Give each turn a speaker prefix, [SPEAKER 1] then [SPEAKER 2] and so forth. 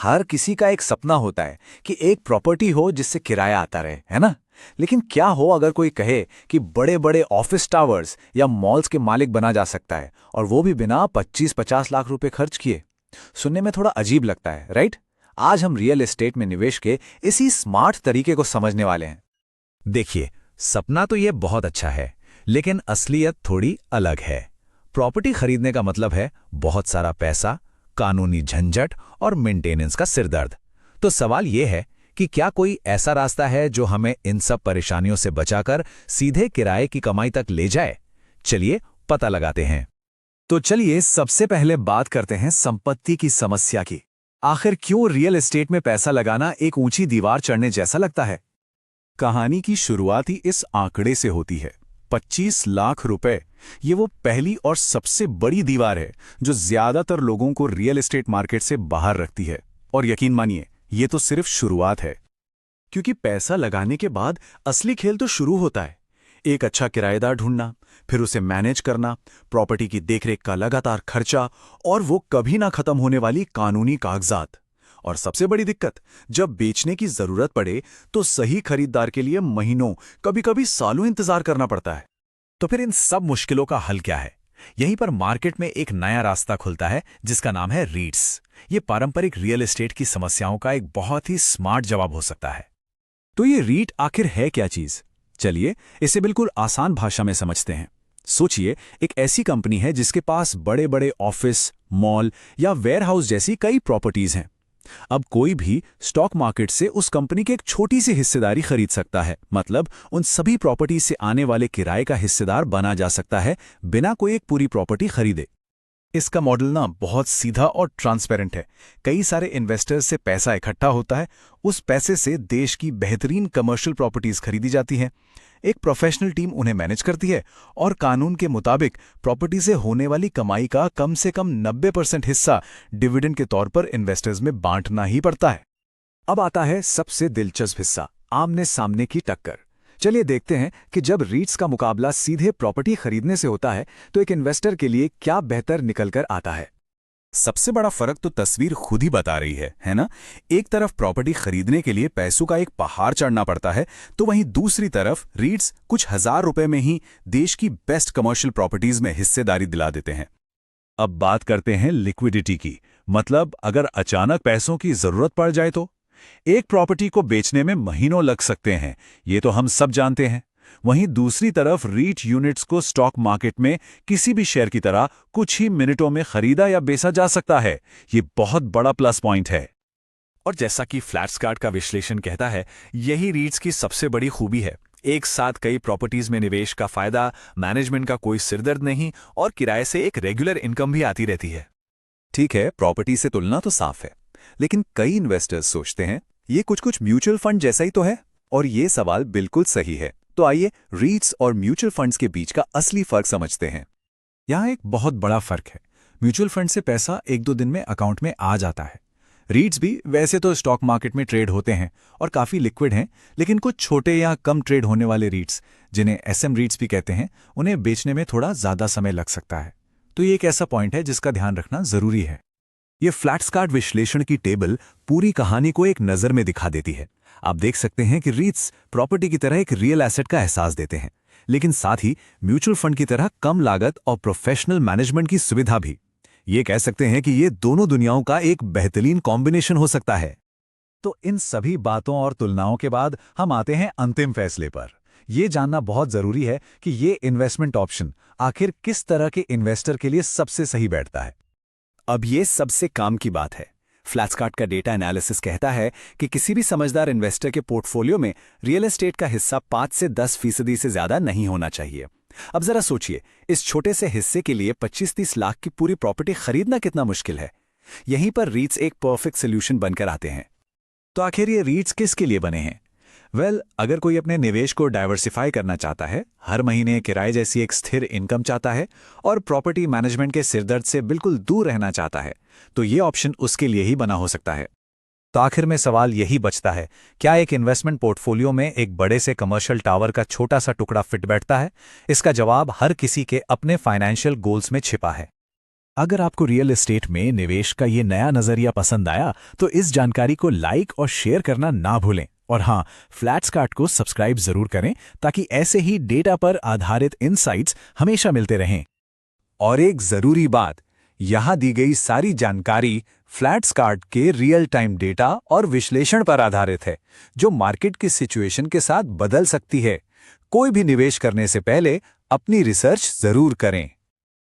[SPEAKER 1] हर किसी का एक सपना होता है कि एक प्रॉपर्टी हो जिससे किराया आता रहे, है ना? लेकिन क्या हो अगर कोई कहे कि बड़े बड़े ऑफिस टावर्स या मॉल्स के मालिक बना जा सकता है, और वो भी बिना 25-50 लाख रुपए खर्च किए? सुनने में थोड़ा अजीब लगता है, राइट? आज हम रियल एस्टेट में निवेश के इसी स्मार्ट तरीके को समझने वाले हैं।
[SPEAKER 2] देखिए, सपना तो ये बहुत अच्छा है, लेकिन असलियत थोड़ी अलग है। प्रॉपर्टी खरीदने का मतलब है बहुत सारा पैसा, कानूनी झंझट और मेंटेनेंस का सिरदर्द। तो सवाल ये है कि क्या कोई ऐसा रास्ता है जो हमें इन सब परेशानियों से बचाकर सीधे किराए की कमाई तक ले जाए? चलिए पता लगाते हैं।
[SPEAKER 1] तो चलिए सबसे पहले बात करते हैं संपत्ति की समस्या की। आखिर क्यों रियल एस्टेट में पैसा लगाना एक ऊंची दीवार चढ़ने जैसा लगता है? कहानी की शुरुआत ही इस आंकड़े से होती है। 25 लाख रुपए, ये वो पहली और सबसे बड़ी दीवार है जो ज्यादातर लोगों को रियल एस्टेट मार्केट से बाहर रखती है। और यकीन मानिए, ये तो सिर्फ शुरुआत है, क्योंकि पैसा लगाने के बाद असली खेल तो शुरू होता है। एक अच्छा किराएदार ढूंढना, फिर उसे मैनेज करना, प्रॉपर्टी की देखरेख का लगातार खर्चा, और वो कभी ना खत्म होने वाली कानूनी कागजात। और सबसे बड़ी दिक्कत, जब बेचने की जरूरत पड़े तो सही खरीदार के लिए महीनों, कभी-कभी सालों इंतजार करना पड़ता है।
[SPEAKER 2] तो फिर इन सब मुश्किलों का हल क्या है? यहीं पर मार्केट में एक नया रास्ता खुलता है जिसका नाम है रीट्स। ये पारंपरिक रियल एस्टेट की समस्याओं का एक बहुत ही स्मार्ट जवाब हो सकता है।
[SPEAKER 1] तो ये रीट आखिर है क्या चीज? चलिए इसे बिल्कुल आसान भाषा में समझते हैं। सोचिए, एक ऐसी कंपनी है जिसके पास बड़े बड़े ऑफिस, मॉल या वेयरहाउस जैसी कई प्रॉपर्टीज हैं। अब कोई भी स्टॉक मार्केट से उस कंपनी की एक छोटी सी हिस्सेदारी खरीद सकता है, मतलब उन सभी प्रॉपर्टीज से आने वाले किराए का हिस्सेदार बना जा सकता है बिना कोई एक पूरी प्रॉपर्टी खरीदे। इसका मॉडल ना बहुत सीधा और ट्रांसपेरेंट है। कई सारे इन्वेस्टर्स से पैसा इकट्ठा होता है, उस पैसे से देश की बेहतरीन कमर्शियल प्रॉपर्टीज खरीदी जाती हैं। एक प्रोफेशनल टीम उन्हें मैनेज करती है, और कानून के मुताबिक प्रॉपर्टी से होने वाली कमाई का कम से कम 90% हिस्सा डिविडेंड के तौर पर इन्वेस्टर्स में बांटना ही पड़ता है। अब आता है सबसे दिलचस्प हिस्सा, आमने सामने की टक्कर। चलिए देखते हैं कि जब रीट्स का मुकाबला सीधे प्रॉपर्टी खरीदने से होता है तो एक इन्वेस्टर के लिए क्या बेहतर निकलकर आता है। सबसे बड़ा फर्क तो तस्वीर खुद ही बता रही है ना? एक तरफ प्रॉपर्टी खरीदने के लिए पैसों का एक पहाड़ चढ़ना पड़ता है, तो वहीं दूसरी तरफ रीट्स कुछ हजार रुपए में ही देश की बेस्ट कमर्शियल प्रॉपर्टीज में हिस्सेदारी दिला देते हैं। अब बात करते हैं लिक्विडिटी की, मतलब अगर अचानक पैसों की जरूरत पड़ जाए तो एक प्रॉपर्टी को बेचने में महीनों लग सकते हैं, ये तो हम सब जानते हैं। वहीं दूसरी तरफ रीट यूनिट्स को स्टॉक मार्केट में किसी भी शेयर की तरह कुछ ही मिनटों में खरीदा या बेचा जा सकता है। ये बहुत बड़ा प्लस पॉइंट है। और जैसा कि फ्लैटस्कार्ट का विश्लेषण कहता है, यही रीट्स की सबसे बड़ी खूबी है। एक साथ कई प्रॉपर्टीज में निवेश का फायदा, मैनेजमेंट का कोई सिरदर्द नहीं, और किराए से एक रेगुलर इनकम भी आती रहती है। ठीक है, प्रॉपर्टी से तुलना तो साफ है, लेकिन कई इन्वेस्टर्स सोचते हैं ये कुछ म्यूचुअल फंड जैसा ही तो है। और ये सवाल बिल्कुल सही है। तो आइए रीट्स और म्यूचुअल फंड्स के बीच का असली फर्क समझते हैं। यहाँ एक बहुत बड़ा फर्क है। म्यूचुअल फंड से पैसा 1-2 दिन में अकाउंट में आ जाता है। रीट्स भी वैसे तो स्टॉक मार्केट में ट्रेड होते हैं और काफी लिक्विड हैं, लेकिन कुछ छोटे या कम ट्रेड होने वाले रीट्स, जिन्हें एसएम रीट्स भी कहते हैं, उन्हें बेचने में थोड़ा ज्यादा समय लग सकता है। तो ये एक ऐसा पॉइंट है जिसका ध्यान रखना जरूरी है। ये फ्लैटस्कार्ट विश्लेषण की टेबल पूरी कहानी को एक नज़र में दिखा देती है। आप देख सकते हैं कि रीट्स प्रॉपर्टी की तरह एक रियल एसेट का एहसास देते हैं, लेकिन साथ ही म्यूचुअल फंड की तरह कम लागत और प्रोफेशनल मैनेजमेंट की सुविधा भी। ये कह सकते हैं कि ये दोनों दुनियाओं का एक बेहतरीन कॉम्बिनेशन हो सकता है। तो इन सभी बातों और तुलनाओं के बाद हम आते हैं अंतिम फैसले पर। यह जानना बहुत जरूरी है कि ये इन्वेस्टमेंट ऑप्शन आखिर किस तरह के इन्वेस्टर के लिए सबसे सही बैठता है। अब ये सबसे काम की बात है। फ्लैटस्कार्ट का डेटा एनालिसिस कहता है कि किसी भी समझदार इन्वेस्टर के पोर्टफोलियो में रियल एस्टेट का हिस्सा 5 से 10% से ज्यादा नहीं होना चाहिए। अब जरा सोचिए, इस छोटे से हिस्से के लिए 25-30 लाख की पूरी प्रॉपर्टी खरीदना कितना मुश्किल है। यहीं पर रीट्स एक परफेक्ट सोल्यूशन बनकर आते हैं। तो आखिर ये रीट्स किसके लिए बने हैं? अगर कोई अपने निवेश को डाइवर्सिफाई करना चाहता है, हर महीने किराए जैसी एक स्थिर इनकम चाहता है, और प्रॉपर्टी मैनेजमेंट के सिरदर्द से बिल्कुल दूर रहना चाहता है, तो ये ऑप्शन उसके लिए ही बना हो सकता है। तो आखिर में सवाल यही बचता है, क्या एक इन्वेस्टमेंट पोर्टफोलियो में एक बड़े से कमर्शियल टावर का छोटा सा टुकड़ा फिट बैठता है? इसका जवाब हर किसी के अपने फाइनेंशियल गोल्स में छिपा है।
[SPEAKER 2] अगर आपको रियल एस्टेट में निवेश का ये नया नजरिया पसंद आया तो इस जानकारी को लाइक और शेयर करना ना भूलें। और हाँ, फ्लैट्सकार्ट को सब्सक्राइब जरूर करें ताकि ऐसे ही डेटा पर आधारित इनसाइट्स हमेशा मिलते रहें।
[SPEAKER 1] और एक जरूरी बात, यहाँ दी गई सारी जानकारी फ्लैट्सकार्ट के रियल टाइम डेटा और विश्लेषण पर आधारित है, जो मार्केट की सिचुएशन के साथ बदल सकती है। कोई भी निवेश करने से पहले अपनी रिसर्च जरूर करें।